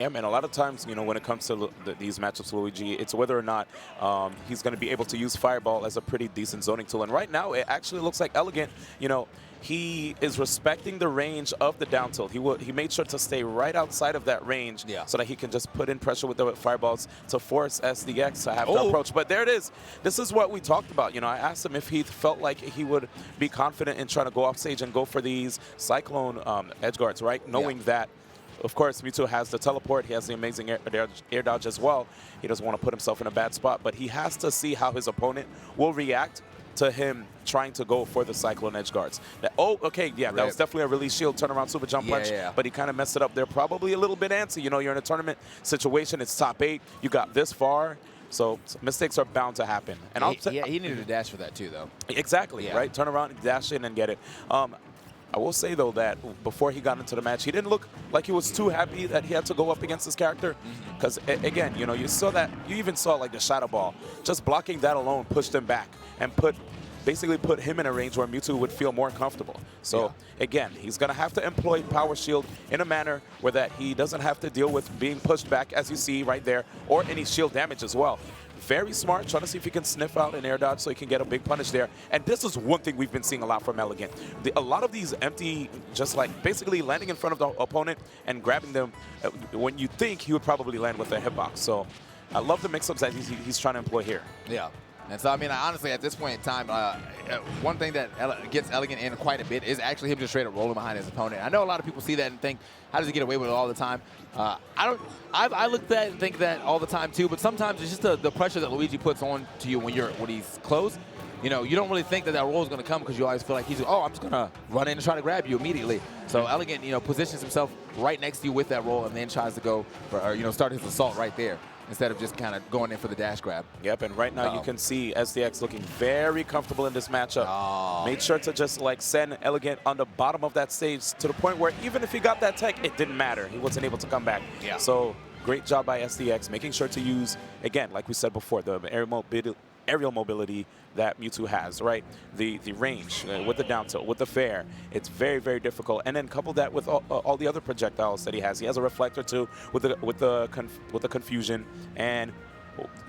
Yeah, man, a lot of times, you know, when it comes to these matchups, Luigi, it's whether or not he's going to be able to use Fireball as a pretty decent zoning tool. And right now, it actually looks like Elegant, you know, he is respecting the range of the down tilt. He made sure to stay right outside of that range so that he can just put in pressure with the Fireballs to force SDX to have the approach. But there it is. This is what we talked about. You know, I asked him if he felt like he would be confident in trying to go off stage and go for these Cyclone edge guards, right? Knowing that, of course, Mewtwo has the teleport. He has the amazing air dodge as well. He doesn't want to put himself in a bad spot, but he has to see how his opponent will react to him trying to go for the Cyclone edge guards. That was definitely a release shield, turnaround super jump punch, but he kind of messed it up there. Probably a little bit antsy. You know, you're in a tournament situation. It's top 8. You got this far. So mistakes are bound to happen. And he needed a dash for that too, though. Exactly, right? Turn around, dash in, and get it. I will say, though, that before he got into the match, he didn't look like he was too happy that he had to go up against this character. Because, again, you know, you even saw, like, the Shadow Ball. Just blocking that alone pushed him back and basically put him in a range where Mewtwo would feel more comfortable. So, again, he's going to have to employ Power Shield in a manner where that he doesn't have to deal with being pushed back, as you see right there, or any shield damage as well. Very smart, trying to see if he can sniff out an air dodge so he can get a big punish there. And this is one thing we've been seeing a lot from Elegant. A lot of these empty, just like basically landing in front of the opponent and grabbing them when you think he would probably land with a hitbox. So I love the mix-ups that he's trying to employ here. Yeah. And so, I mean, honestly, at this point in time, one thing that gets Elegant in quite a bit is actually him just straight up rolling behind his opponent. I know a lot of people see that and think, how does he get away with it all the time? I look at that and think that all the time too, but sometimes it's just the pressure that Luigi puts on to you when he's close. You know, you don't really think that roll is going to come because you always feel like I'm just going to run in and try to grab you immediately. So Elegant, you know, positions himself right next to you with that roll and then tries to go for, start his assault right there, instead of just kind of going in for the dash grab. Yep, and right now you can see SDX looking very comfortable in this matchup. Made sure to just like send Elegant on the bottom of that stage to the point where even if he got that tech, it didn't matter. He wasn't able to come back. So great job by SDX, making sure to use, again, like we said before, the aerial mobility that Mewtwo has, right? The range with the down tilt, with the fair, it's very, very difficult. And then couple that with all the other projectiles that he has. He has a reflector too with the confusion. And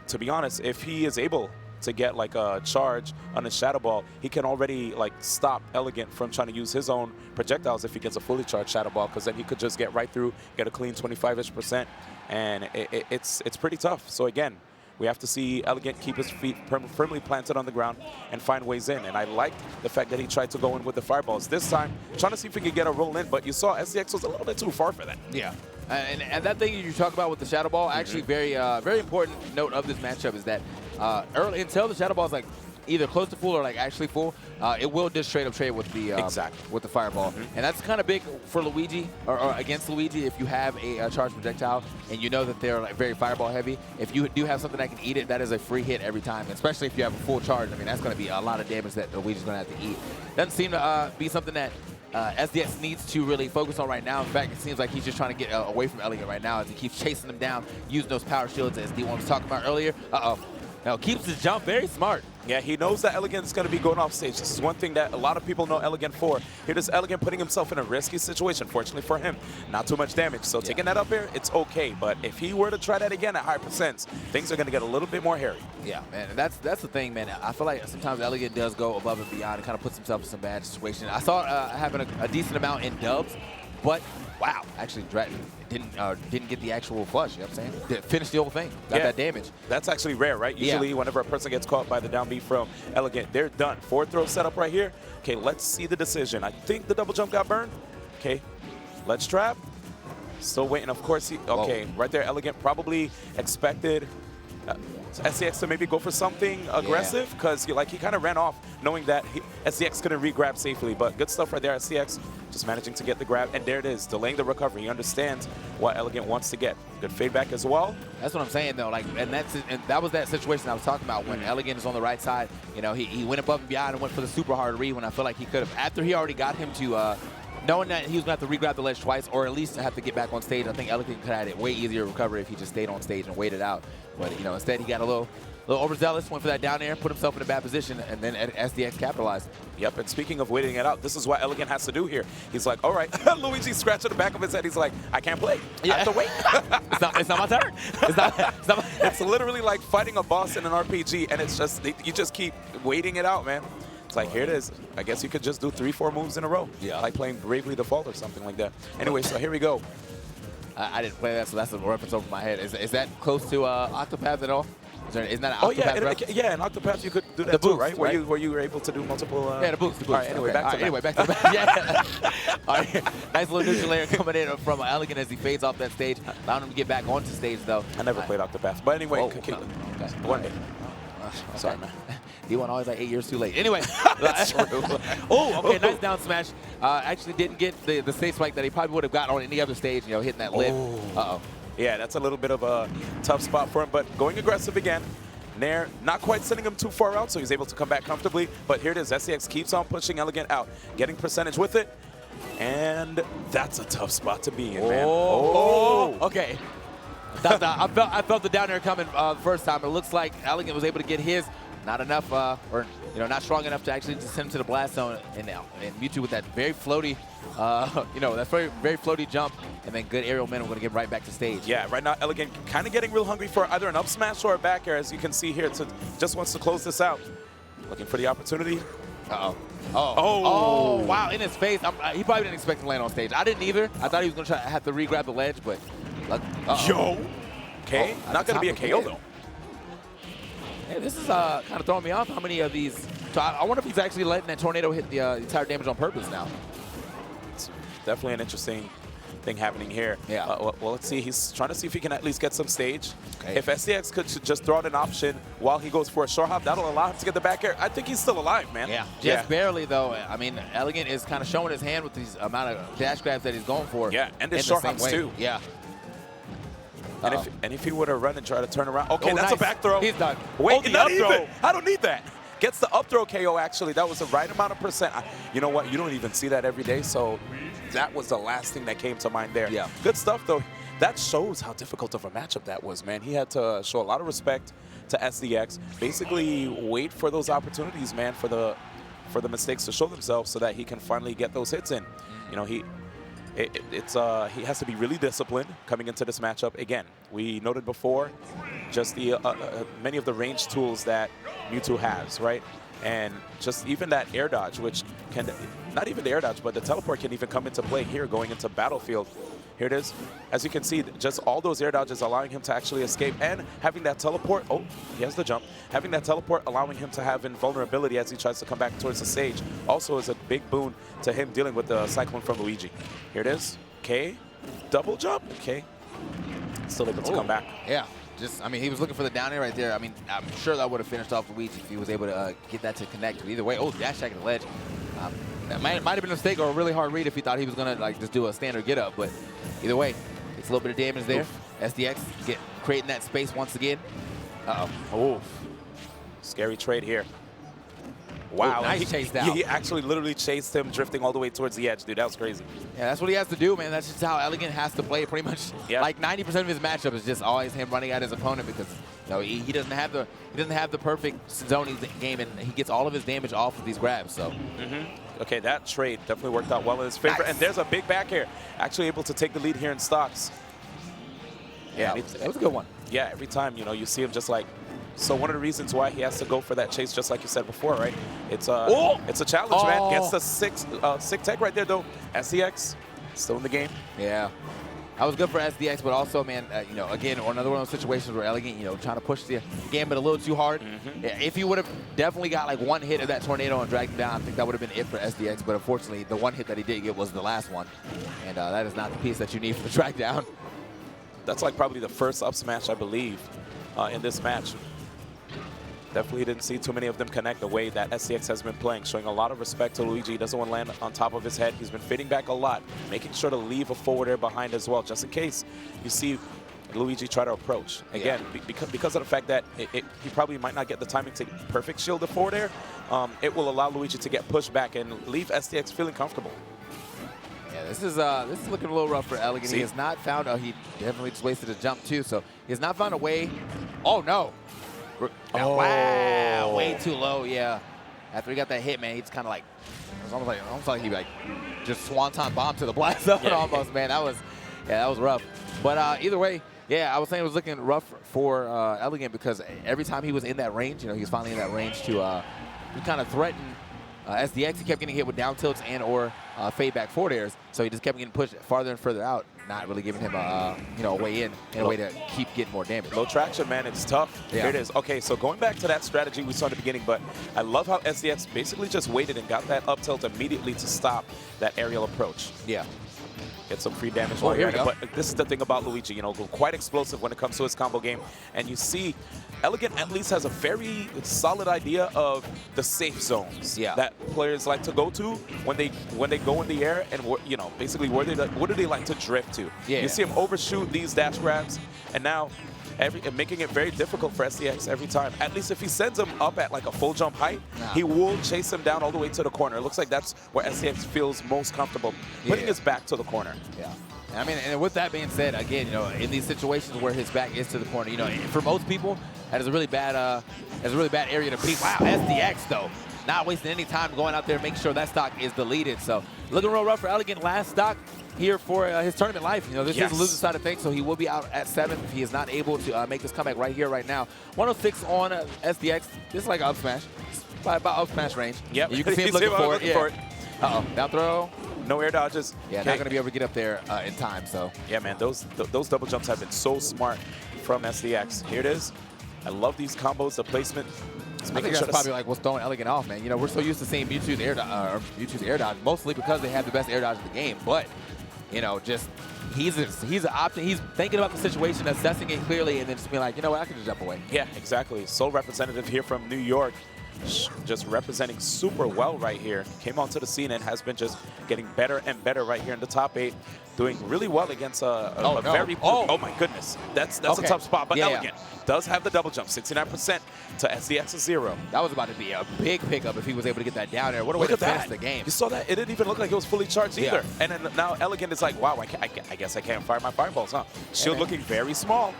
to be honest, if he is able to get like a charge on a Shadow Ball, he can already like stop Elegant from trying to use his own projectiles if he gets a fully charged Shadow Ball, because then he could just get right through, get a clean 25-ish%, and it's pretty tough. So again, we have to see Elegant keep his feet firmly planted on the ground and find ways in. And I liked the fact that he tried to go in with the Fireballs. This time, trying to see if he could get a roll in, but you saw SDX was a little bit too far for that. Yeah. And that thing you talk about with the Shadow Ball, actually very important note of this matchup is that early until the Shadow Ball is like either close to full or like actually full, it will just straight up trade with the with the Fireball. And that's kind of big for Luigi or against Luigi if you have a charged projectile and you know that they're like very Fireball heavy. If you do have something that can eat it, that is a free hit every time, especially if you have a full charge. I mean, that's going to be a lot of damage that Luigi's going to have to eat. Doesn't seem to be something that SDX needs to really focus on right now. In fact, it seems like he's just trying to get away from Elegant right now as he keeps chasing him down, using those power shields as D1 was talking about earlier. Now keeps his jump very smart. Yeah, he knows that Elegant's going to be going off stage. This is one thing that a lot of people know Elegant for. Here is Elegant putting himself in a risky situation. Fortunately for him, not too much damage. So taking that up here, it's okay. But if he were to try that again at higher percents, things are going to get a little bit more hairy. Yeah, man, and that's the thing, man. I feel like sometimes Elegant does go above and beyond and kind of puts himself in some bad situation. I saw having a decent amount in dubs, but wow, actually didn't get the actual flush, you know what I'm saying? Didn't finish the whole thing, got that damage. That's actually rare, right? Usually whenever a person gets caught by the down B from Elegant, they're done. Forward throw setup right here. Okay, let's see the decision. I think the double jump got burned. Okay, let's trap. Still waiting, of course. Right there, Elegant probably expected SDX to maybe go for something aggressive, because he kind of ran off knowing that SDX couldn't re-grab safely. But good stuff right there. SDX just managing to get the grab, and there it is, delaying the recovery. He understands what Elegant wants to get. Good feedback as well. That's what I'm saying, though. And that was that situation I was talking about when Elegant is on the right side. You know, he went above and beyond and went for the super hard read when I feel like he could have. After he already got him to knowing that he was going to have to re-grab the ledge twice, or at least have to get back on stage, I think Elegant could have had it way easier to recover if he just stayed on stage and waited out. But, you know, instead he got a little overzealous, went for that down air, put himself in a bad position, and then SDX capitalized. Yep, and speaking of waiting it out, this is what Elegant has to do here. He's like, all right, Luigi scratching the back of his head. He's like, I can't play. I have to wait. It's not my turn. It's literally like fighting a boss in an RPG, and it's just, you just keep waiting it out, man. It's like, here it is. I guess you could just do 3-4 moves in a row. Yeah. Like playing Bravely Default or something like that. Anyway, so here we go. I didn't play that, so that's a reference over my head. Is that close to Octopath at all? Isn't that an Octopath? Yeah, in Octopath you could do that too, right? Where you were able to do multiple. Yeah, the boost. All right, anyway, back to back. Yeah. All right, nice little neutral layer coming in from Elegant as he fades off that stage, allowing him to get back onto stage though. I never played Octopath, but anyway, one day. Sorry, man. D1 always like 8 years too late. Anyway. That's true. Oh, okay, nice down smash. Actually didn't get the stage spike that he probably would have got on any other stage, you know, hitting that lid. Uh-oh. Yeah, that's a little bit of a tough spot for him, but going aggressive again. Nair not quite sending him too far out, so he's able to come back comfortably. But here it is. SDX keeps on pushing Elegant out, getting percentage with it. And that's a tough spot to be in, man. Oh, okay. I felt the down air coming the first time. It looks like Elegant was able to get his. Not enough, or you know, not strong enough to actually just send him to the blast zone. And Mewtwo with that very floaty, you know, that very floaty jump, and then good aerial momentum, going to get right back to stage. Yeah, right now Elegant kind of getting real hungry for either an up smash or a back air, as you can see here. Just wants to close this out. Looking for the opportunity. Oh, wow, in his face. He probably didn't expect to land on stage. I didn't either. I thought he was going to have to re-grab the ledge, but yo, okay, not going to be a KO though. Hey, this is kind of throwing me off. How many of these? So I wonder if he's actually letting that tornado hit the entire damage on purpose now. It's definitely an interesting thing happening here. Yeah. Well, let's see. He's trying to see if he can at least get some stage. Okay. If SDX could just throw out an option while he goes for a short hop, that'll allow him to get the back air. I think he's still alive, man. Yeah. Just barely, though. I mean, Elegant is kind of showing his hand with these amount of dash grabs that he's going for. Yeah, and his short hops, too. Yeah. And if he would have run and try to turn around. Okay, that's nice. A back throw. He's done. Wait, not even. I don't need that. Gets the up throw KO, actually. That was the right amount of percent. You know what? You don't even see that every day, so that was the last thing that came to mind there. Yeah. Good stuff, though. That shows how difficult of a matchup that was, man. He had to show a lot of respect to SDX. Basically wait for those opportunities, man, for the mistakes to show themselves so that he can finally get those hits in. You know, he has to be really disciplined coming into this matchup. Again, we noted before just the many of the range tools that Mewtwo has, right? And just even that air dodge, which can, not even the air dodge, but the teleport can even come into play here going into Battlefield. Here it is. As you can see, just all those air dodges allowing him to actually escape, and having that teleport, oh, he has the jump. Having that teleport allowing him to have invulnerability as he tries to come back towards the stage also is a big boon to him dealing with the Cyclone from Luigi. Here it is. Okay. Double jump. Okay. Still able to come back. Yeah. I mean, he was looking for the down air right there. I mean, I'm sure that would have finished off Luigi if he was able to get that to connect. But either way, dash attack at the ledge. That might have been a mistake or a really hard read if he thought he was going to just do a standard get up. But either way, it's a little bit of damage there. Oof. SDX creating that space once again. Oh, scary trade here. Wow, nice chase down. He actually literally chased him, drifting all the way towards the edge, dude. That was crazy. Yeah, that's what he has to do, man. That's just how Elegant has to play. Pretty much, like 90% of his matchup is just always him running at his opponent because he doesn't have the perfect zone game, and he gets all of his damage off of these grabs. So. Okay, that trade definitely worked out well in his favor, nice. And there's a big back air. Actually able to take the lead here in stocks. Yeah, that was a good one. Yeah, every time you see him just like. So one of the reasons why he has to go for that chase, just like you said before, right? It's a challenge, man. Gets the sick tech right there, though. SDX still in the game. Yeah, that was good for SDX, but also, man, again, another one of those situations where Elegant, trying to push the gambit a little too hard. Yeah, if he would have definitely got like one hit of that tornado and dragged him down, I think that would have been it for SDX. But unfortunately, the one hit that he did get was the last one, and that is not the piece that you need for the drag down. That's like probably the first up smash, I believe, in this match. Definitely didn't see too many of them connect the way that SDX has been playing, showing a lot of respect to Luigi. He doesn't want to land on top of his head. He's been fading back a lot, making sure to leave a forward air behind as well, just in case you see Luigi try to approach. Again, because of the fact that he probably might not get the timing to perfect shield the forward air, it will allow Luigi to get pushed back and leave SDX feeling comfortable. Yeah, this is looking a little rough for Elegant. See? He has not found he definitely just wasted a jump too, so he has not found a way. Oh no. Oh. Wow, way too low, yeah. After he got that hit, man, he's kind of like, it was almost like he like just swanton bomb to the blast zone almost, man. That was rough. But either way, yeah, I was saying it was looking rough for Elegant because every time he was in that range, he was finally in that range to kind of threaten SDX. He kept getting hit with down tilts and or fade back forward airs, so he just kept getting pushed farther and further out, not really giving him a way in a way to keep getting more damage. Low traction, man. It's tough. Yeah. Here it is. Okay, so going back to that strategy we saw in the beginning, but I love how SDX basically just waited and got that up tilt immediately to stop that aerial approach. Yeah. Get some free damage Oh, while here you're we at it. But this is the thing about Luigi, quite explosive when it comes to his combo game. And you see, Elegant at least has a very solid idea of the safe zones that players like to go to when they go in the air, and basically what do they like to drift to. You see him overshoot these dash grabs, and now making it very difficult for SDX every time. At least if he sends him up at like a full jump height, he will chase him down all the way to the corner. It looks like that's where SDX feels most comfortable, putting his back to the corner. Yeah. I mean, and with that being said, again, in these situations where his back is to the corner, for most people, that is a really bad area to beat. Wow, SDX though, not wasting any time going out there, making sure that stock is deleted. So looking real rough for Elegant. Last stock here for his tournament life. This is the loser side of things, so he will be out at 7th if he is not able to make this comeback right here, right now. 106 on SDX. This is like up smash, about up smash range. Yep. You can see him looking for it. Uh-oh, down throw. No air dodges. Yeah, not going to be able to get up there in time. So yeah, man, those double jumps have been so smart from SDX. Here it is. I love these combos, the placement. I think that's probably like what's throwing Elegant off, man. We're so used to seeing Mewtwo's air dodge, mostly because they have the best air dodge in the game. But just he's an option. He's thinking about the situation, assessing it clearly, and then just being like, you know what, I can just jump away. Yeah, exactly. Sole representative here from New York, just representing super well right here. Came onto the scene and has been just getting better and better right here in the top 8. Doing really well against oh my goodness. That's a tough spot. But Elegant does have the double jump, 69% to SDX's 0. That was about to be a big pickup if he was able to get that down there. What a way to finish the game. You saw that? It didn't even look like it was fully charged either. And then now Elegant is like, wow, I guess I can't fire my fireballs, huh? Shield looking very small.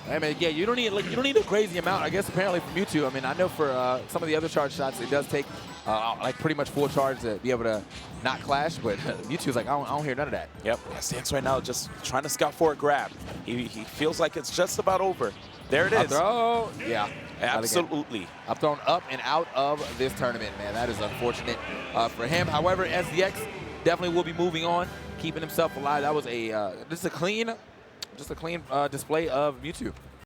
I mean, yeah, you don't need a crazy amount. I guess apparently for Mewtwo. I mean, I know for some of the other charge shots, it does take like pretty much full charge to be able to not clash. But Mewtwo's like, I don't hear none of that. Yep. SDX right now just trying to scout for a grab. He feels like it's just about over. There it is. Up throw. Yeah. Absolutely. Up thrown up and out of this tournament, man. That is unfortunate for him. However, SDX definitely will be moving on, keeping himself alive. That was just a clean display of Mewtwo.